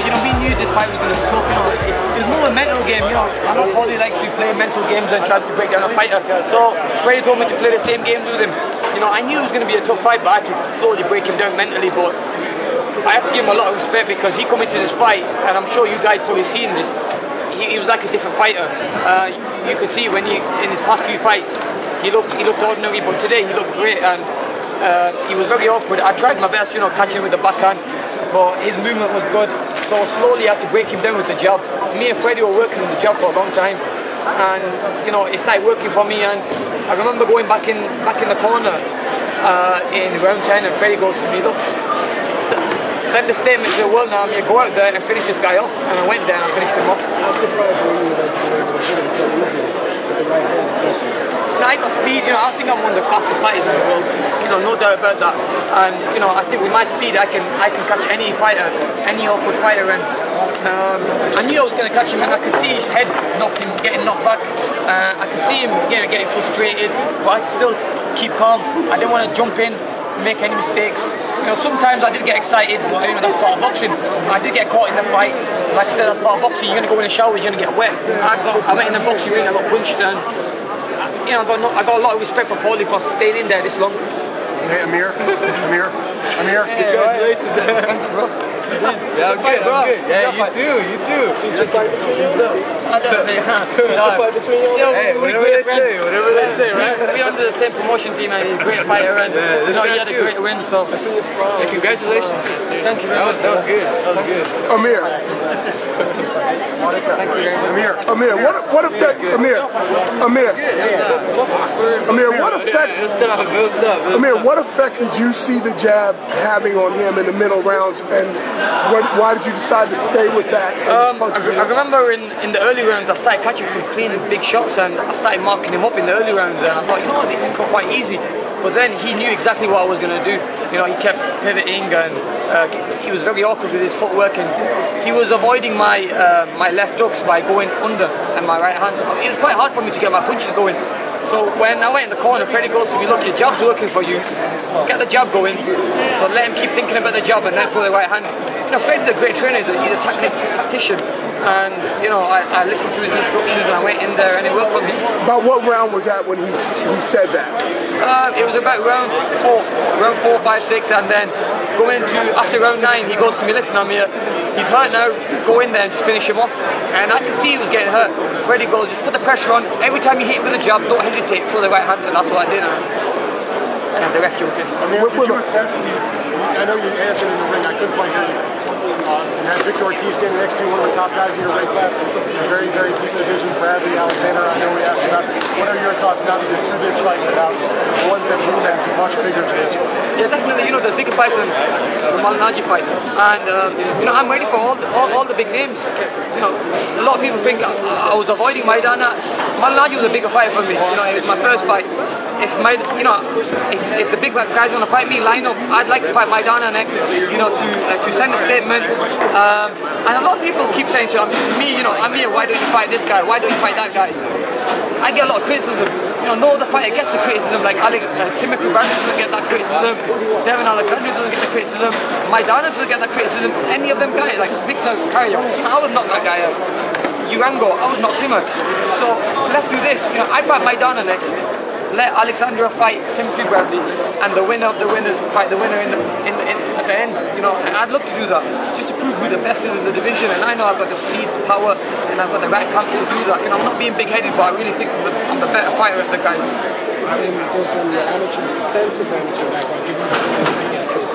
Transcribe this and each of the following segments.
you know, we knew this fight was going to be tough. You know, it was more a mental game. You know, I know Paulie likes to play mental games and tries to break down a fighter. So Freddie told me to play the same games with him. You know, I knew it was going to be a tough fight, but I had to slowly break him down mentally. But I have to give him a lot of respect because he come into this fight, and I'm sure you guys probably seen this. He was like a different fighter. You could see when in his past few fights, he looked ordinary, but today he looked great, and he was very awkward. I tried my best, you know, catching him with the backhand, but his movement was good. So slowly I had to break him down with the jab. Me and Freddie were working on the jab for a long time, and you know, it started working for me. And I remember going back in the corner in round 10, and Freddie goes to me, look, send the statement to the world now, Amir, go out there and finish this guy off. And I went there and I finished him off. I was surprised when you were able to hit him so easy with the right hand, especially. You know, I got speed, you know, I think I'm one of the fastest fighters in the world, you know, no doubt about that. And, you know, I think with my speed I can catch any fighter, any awkward fighter, and I knew I was going to catch him, and I could see his head getting knocked back. I could see him getting frustrated, but I'd still keep calm. I didn't want to jump in, make any mistakes. You know, sometimes I did get excited, but you know, that's part of boxing. I did get caught in the fight. Like I said, that's part of boxing. You're going to go in the shower, you're going to get wet. I went in the boxing ring, I got punched, and you know, I got a lot of respect for Paulie for staying in there this long. Hey, Amir. Congratulations. Thank you, bro. Yeah, I'm good. Yeah, you too. Future fight between you though. Future fight between you. Hey, whatever they say, right? We're under the same promotion team, and he's a great fighter, and you know, he had a great win, so I see you smile. congratulations. Thank you very much. That was good. Amir. Thank you very much. Amir, what effect? Amir, what effect? Amir, what effect did you see the jab having on him in the middle rounds, and why did you decide to stay with that? I remember in the early rounds I started catching some clean big shots, and I started marking him up in the early rounds, and I thought, you know what, this is quite easy. But then he knew exactly what I was going to do. You know, he kept pivoting, and he was very awkward with his footwork, and he was avoiding my my left hooks by going under and my right hand. It was quite hard for me to get my punches going. So when I went in the corner, Freddie goes to me, look, your jab's working for you. Get the jab going. So let him keep thinking about the jab and then throw the right hand. You know, Freddie's a great trainer. He's a tactician. And, you know, I listened to his instructions, and I went in there, and it worked for me. About what round was that when he said that? It was about round 4, 5, 6, and then going into, after round 9, he goes to me, listen, Amir, he's hurt now, go in there and just finish him off. And I could see he was getting hurt. Freddie goes, just put the pressure on. Every time you hit him with a jab, don't hesitate, throw the right hand, and that's what I did. And the ref jumped in. Amir, did you assess I know you answered in the ring, I couldn't quite hear you. And had Victor Ortiz standing next to you, one of the top guys in your weight class, it's a very, very deep division. Bradley, Alexander, I know we asked you about. What are your thoughts now that you're through this fight about the ones that loom as much bigger to this one? Yeah, definitely. You know, the bigger fight than the MALIGNAGGI fight, and you know, I'm ready for all the big names. You know, a lot of people think I was avoiding Maidana. MALIGNAGGI was a bigger fight for me. You know, it was my first fight. If the big guys want to fight me, line up. I'd like to fight Maidana next. You know, to send a statement. And a lot of people keep saying to me, you know, Amir, why don't you fight this guy? Why don't you fight that guy? I get a lot of criticism. You know, no other fighter gets the criticism. Like Timothy Bradley doesn't get that criticism. Devin Alexander doesn't get the criticism. Maidana doesn't get that criticism. Any of them guys, like Victor Carrier, I would knock that guy out. Urango, I would knock him out. So let's do this. You know, I fight Maidana next. Let Alexandra fight Timothy Bradley, and the winner of the winners fight the winner at the end. You know, and I'd love to do that, just to prove who the best is in the division. And I know I've got the speed, power, and I've got the right camps to do that. You know, I'm not being big-headed, but I really think I'm the better fighter of the guys. I mean, just from your amateur, extensive amateur background, give you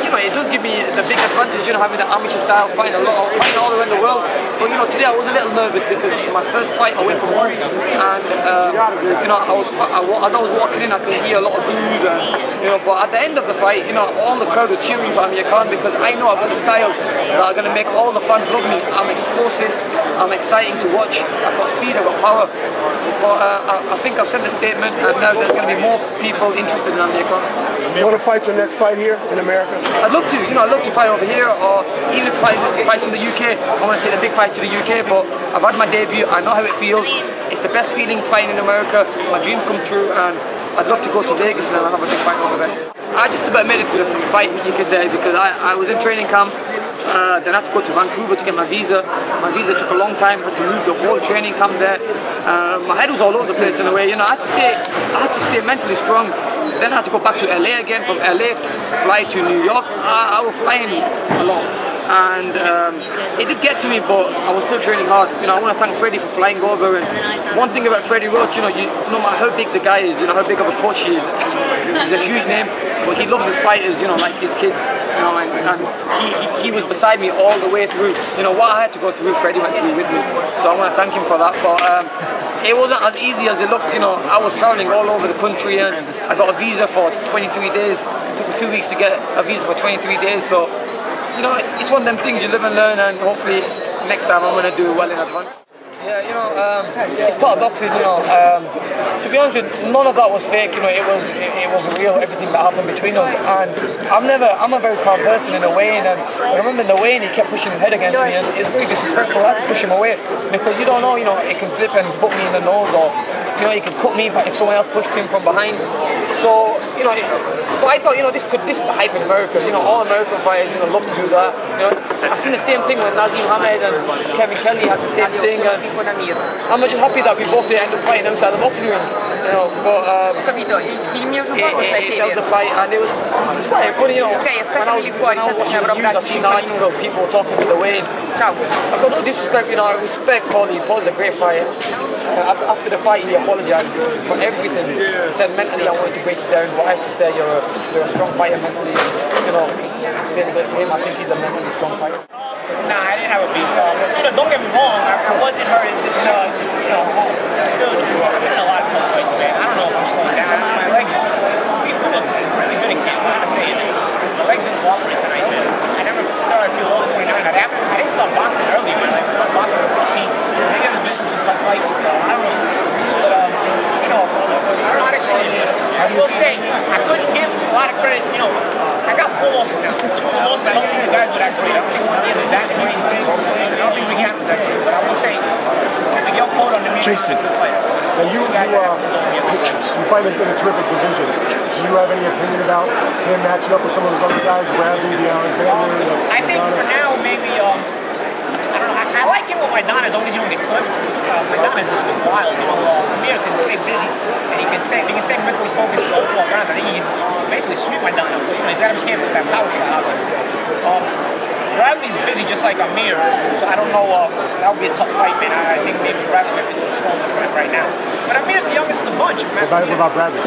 You know, it does give me the big advantage, you know, having the amateur style, fighting all around the world. But you know, today I was a little nervous because my first fight I went for home, and you know, as I was walking in, I could hear a lot of boos, and you know, but at the end of the fight, you know, all the crowd were cheering for Amir Khan because I know I've got the style that are going to make all the fans love me. I'm explosive, I'm exciting to watch, I've got speed, I've got power. But I think I've sent a statement, and now there's going to be more people interested in Amir Khan. You want to fight your next fight here in America? I'd love to, you know, I'd love to fight over here, or even if fights in the UK. I want to take the big fights to the UK, but I've had my debut, I know how it feels. It's the best feeling fighting in America. My dreams come true, and I'd love to go to Vegas and then have a big fight over there. I just about made it to the fight, you could say, because I was in training camp. Then I had to go to Vancouver to get my visa. My visa took a long time. I had to move the whole training camp there. My head was all over the place in a way. You know, I had to stay mentally strong. Then I had to go back to LA again. From LA, fly to New York. I was flying a lot. And it did get to me, but I was still training hard. You know, I want to thank Freddie for flying over. And one thing about Freddie Roach, you know, no matter how big the guy is, you know, how big of a coach he is, he's a huge name, but he loves his fighters, you know, like his kids. You know, and he was beside me all the way through. You know, what I had to go through, Freddie went through with me. So I want to thank him for that. But it wasn't as easy as it looked. You know, I was traveling all over the country, and I got a visa for 23 days. It took me 2 weeks to get a visa for 23 days. So, you know, it's one of them things you live and learn, and hopefully next time I'm going to do well in advance. Yeah, you know, it's part of boxing, you know. To be honest with you, none of that was fake, you know, it was real, everything that happened between us. And I'm a very calm person in a way, and I remember in the way, and he kept pushing his head against me, and it's very disrespectful. I had to push him away, because you don't know, you know, it can slip and put me in the nose, or, you know, he can cut me if someone else pushed him from behind. So, you know, but I thought, you know, this is the hype in America. You know, all American fighters, you know, love to do that. You know, I've seen the same thing when Nazim Hamed and Kevin Kelly had the same thing. And I'm just happy that we both did end up fighting outside the boxing ring. You know, but it sells the fight, and it was funny, you know. When I was watching the news, I've seen articles of people talking to the Wayne. I've got no disrespect, you know. I respect Paulie. Paulie's a great fighter. After the fight, he apologized for everything. He said mentally I wanted to break it down, but I have to say you're a strong fighter mentally. You know, feeling good for him. I think he's a mentally strong fighter. Nah, I didn't have a beef. You know, don't get me wrong. I wasn't hurt. It's just, you know, dude, I've been in a lot of tough fights, man. I don't know if I'm slowing down. My legs, people look really good again. I'm not saying it. My legs didn't cooperate tonight, man. I never thought I'd feel over 29. I didn't start boxing early in my life. I started boxing at 16. I think there's been some tough fights. I don't know. But, you know, I don't know how to explain it. I will say, I couldn't give a lot of credit, you know. I got 4 losses now. 2 losses, I don't think the guys were that great. I don't think one of them is that great. I don't think Big Ham is that great. But I will say, the Miguel Cotto and the Jason. Now you fight in a terrific division. Do you have any opinion about him matching up with some of those other guys, Bradley, the Alexander? I think for now, maybe, I don't know, I like him with Maidana as long as you don't get clipped. Maidana's just wild, you know. Amir can stay busy, and he can stay mentally focused the overall round. I think he can basically sweep Maidana. You know, he's got his hands with that power shot, obviously. Bradley's busy just like Amir, so I don't know, that would be a tough fight, man. I think maybe Bradley might be too strong for him right now. But Amir's the youngest in the bunch. What about Bradley?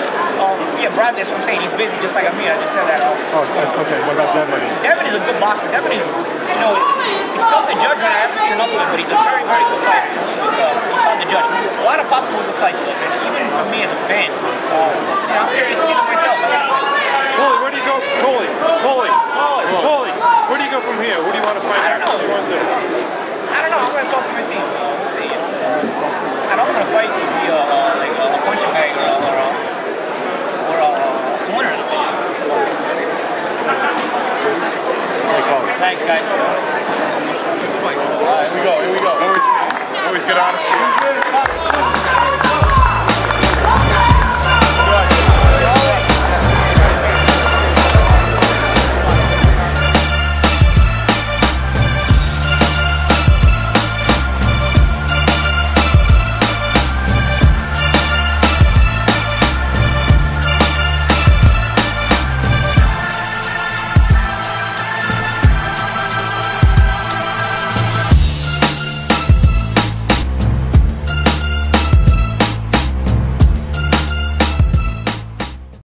Yeah, Bradley, that's what I'm saying. He's busy just like Amir. I just said that. Oh, okay. What about Devin? Devin is a good boxer. Devin is, you know, he's tough to judge right. I haven't seen enough of him, but he's a very, very good fighter. He's fun to judge. A lot of possible good fights, though, man. Even for me as a fan. You know, I'm curious to see them myself. Paulie, where do you go? Paulie, where do you go from here? Who do you want to fight? I don't know. I don't know. I'm going to talk to my team. We'll see. I don't